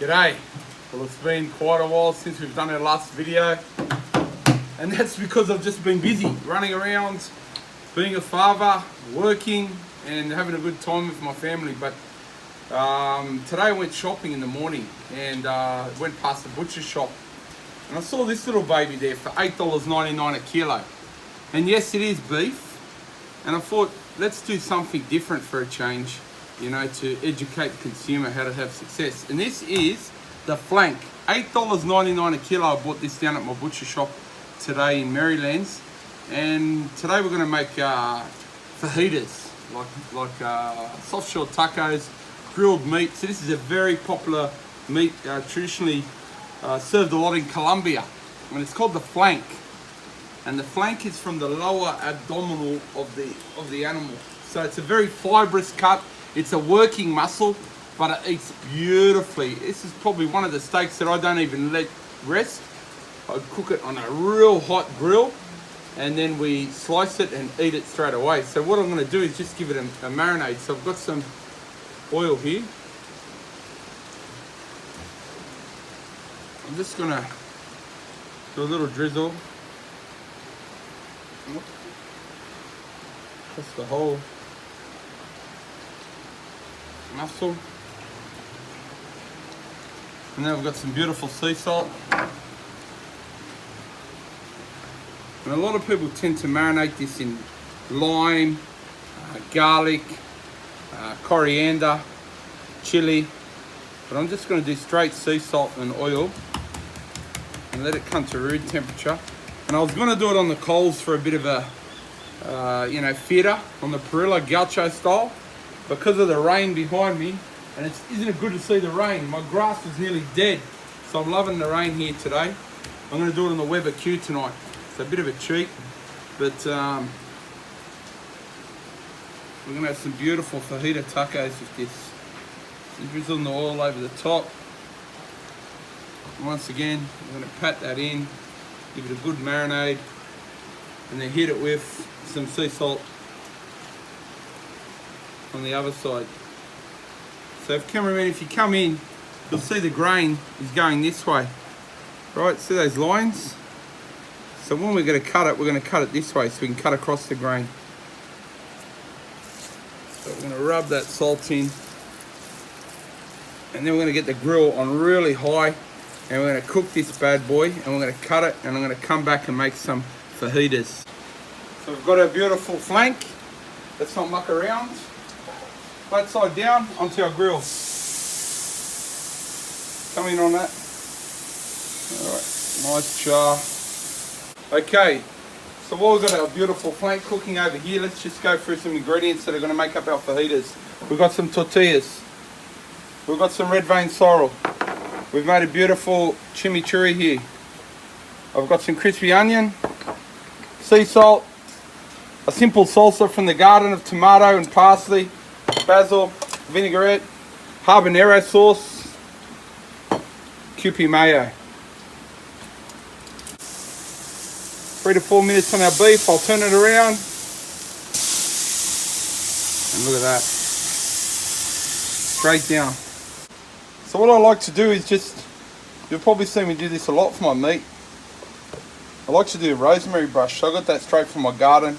G'day. Well, it's been quite a while since we've done our last video, and that's because I've just been busy running around, being a father, working and having a good time with my family. But today I went shopping in the morning and went past the butcher shop, and I saw this little baby there for $8.99 a kilo. And yes, it is beef, and I thought, let's do something different for a change, you know, to educate the consumer how to have success. And this is the flank, $8.99 a kilo. I bought this down at my butcher shop today in Maryland's, and today we're going to make fajitas, like soft shell tacos, grilled meat. So this is a very popular meat, traditionally served a lot in Colombia, and it's called the flank. And the flank is from the lower abdominal of the animal. So it's a very fibrous cut. It's a working muscle, but it eats beautifully. This is probably one of the steaks that I don't even let rest. I cook it on a real hot grill, and then we slice it and eat it straight away. So what I'm gonna do is just give it a marinade. So I've got some oil here. I'm just gonna do a little drizzle. Just the whole muscle. And then we've got some beautiful sea salt. And a lot of people tend to marinate this in lime, garlic, coriander, chili. But I'm just going to do straight sea salt and oil and let it come to room temperature. And I was going to do it on the coals for a bit of a, theatre on the perilla gaucho style. Because of the rain behind me, and isn't it good to see the rain? My grass is nearly dead, so I'm loving the rain here today. I'm going to do it on the Weber Q tonight. It's a bit of a cheat, but we're going to have some beautiful fajita tacos with this. So drizzling the oil over the top. Once again, I'm going to pat that in, give it a good marinade, and then hit it with some sea salt on the other side. So cameraman, if you come in, you'll see the grain is going this way. Right, see those lines? So when we're going to cut it this way so we can cut across the grain. So we're going to rub that salt in, and then we're going to get the grill on really high, and we're going to cook this bad boy, and we're going to cut it, and I'm going to come back and make some fajitas. So we've got our beautiful flank. Let's not muck around. Flat side down onto our grill. Come in on that. Alright, nice char. Okay, so while we've got our beautiful flank cooking over here, let's just go through some ingredients that are going to make up our fajitas. We've got some tortillas. We've got some red vein sorrel. We've made a beautiful chimichurri here. I've got some crispy onion, sea salt, a simple salsa from the garden of tomato and parsley, basil, vinaigrette, habanero sauce, Kewpie mayo. 3 to 4 minutes on our beef. I'll turn it around. And look at that. Straight down. So what I like to do is you'll probably see me do this a lot for my meat. I like to do a rosemary brush. So I got that straight from my garden.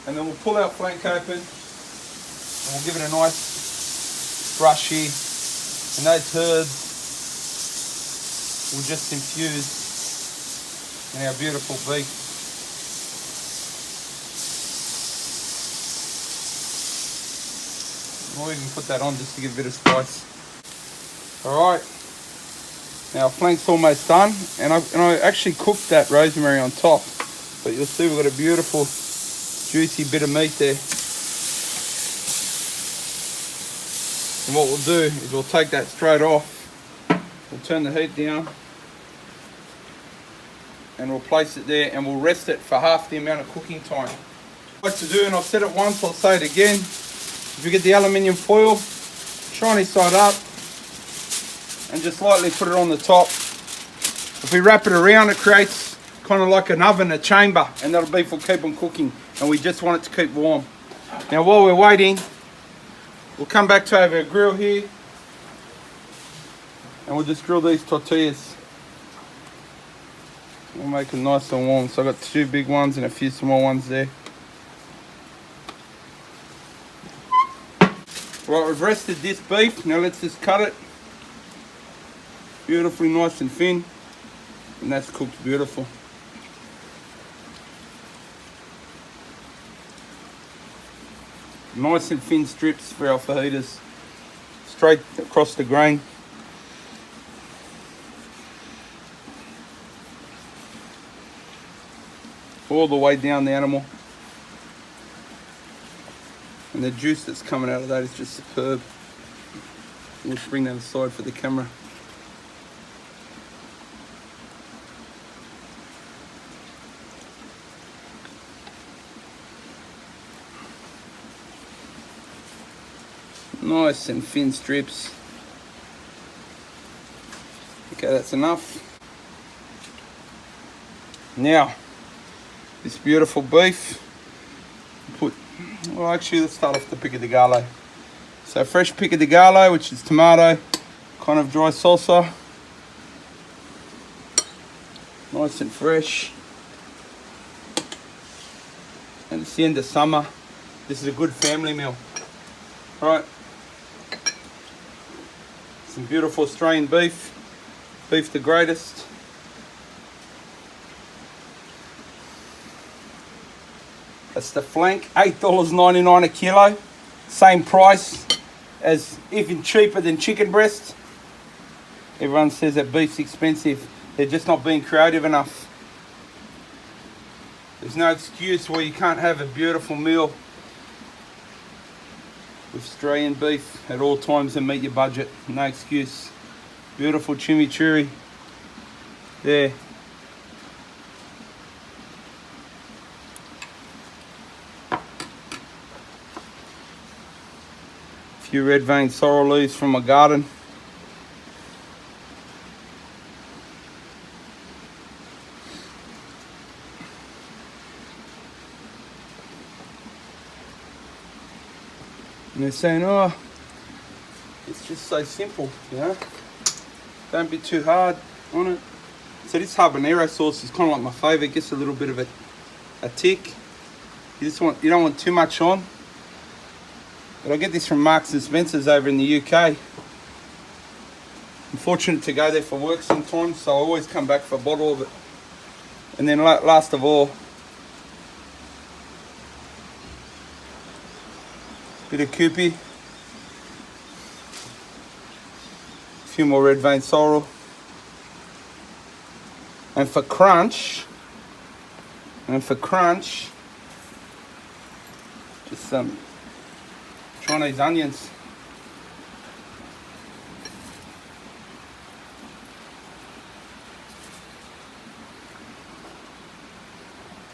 And then we'll pull our flank open. And we'll give it a nice brush here, and those herbs will just infuse in our beautiful beef. We'll even put that on just to give a bit of spice. Alright, now our flank's almost done, and I actually cooked that rosemary on top, but you'll see we've got a beautiful juicy bit of meat there. And what we'll do is we'll take that straight off, we'll turn the heat down, and we'll place it there, and we'll rest it for half the amount of cooking time. What I like to do, and I've said it once, I'll say it again, if you get the aluminium foil, shiny side up, and just lightly put it on the top. If we wrap it around, it creates kind of like an oven, a chamber, and that'll be for keep on cooking, and we just want it to keep warm. Now while we're waiting, we'll come back to our grill here. And we'll just grill these tortillas. We'll make them nice and warm. So I've got 2 big ones and a few small ones there. Right, we've rested this beef. Now let's just cut it. Beautifully nice and thin. And that's cooked beautiful. Nice and thin strips for our fajitas. Straight across the grain. All the way down the animal. And the juice that's coming out of that is just superb. We'll just bring that aside for the camera. Nice and thin strips. Okay, that's enough. Now, this beautiful beef, well actually let's start off the pico de gallo. So fresh pico de gallo, which is tomato, kind of dry salsa. Nice and fresh. And it's the end of summer. This is a good family meal. Right. Some beautiful Australian beef. Beef the greatest. That's the flank, $8.99 a kilo. Same price as, even cheaper than chicken breast. Everyone says that beef's expensive. They're just not being creative enough. There's no excuse why you can't have a beautiful meal with Australian beef at all times and meet your budget. No excuse. Beautiful chimichurri. There. Few red vein sorrel leaves from my garden. And they're saying, oh, it's just so simple, you know. Don't be too hard on it. So this habanero sauce is kind of like my favourite. It gets a little bit of a tick. You don't want too much on. But I get this from Marks and Spencer's over in the UK. I'm fortunate to go there for work sometimes, so I always come back for a bottle of it. And then last of all, bit of Kewpie, a few more red vein sorrel, and for crunch, just some Chinese onions.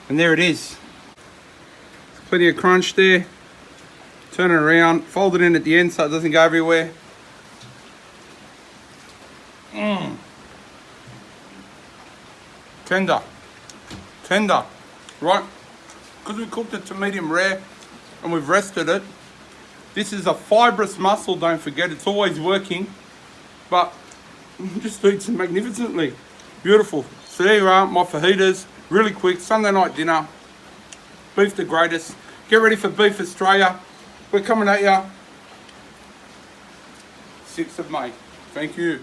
And there it is. Plenty of crunch there. Turn it around, fold it in at the end so it doesn't go everywhere. Tender. Right, because we cooked it to medium rare and we've rested it. This is a fibrous muscle, don't forget, it's always working, but just eats magnificently. Beautiful. So there you are, my fajitas, really quick, Sunday night dinner. Beef the greatest. Get ready for Beef Australia. We're coming at you 6th of May. Thank you.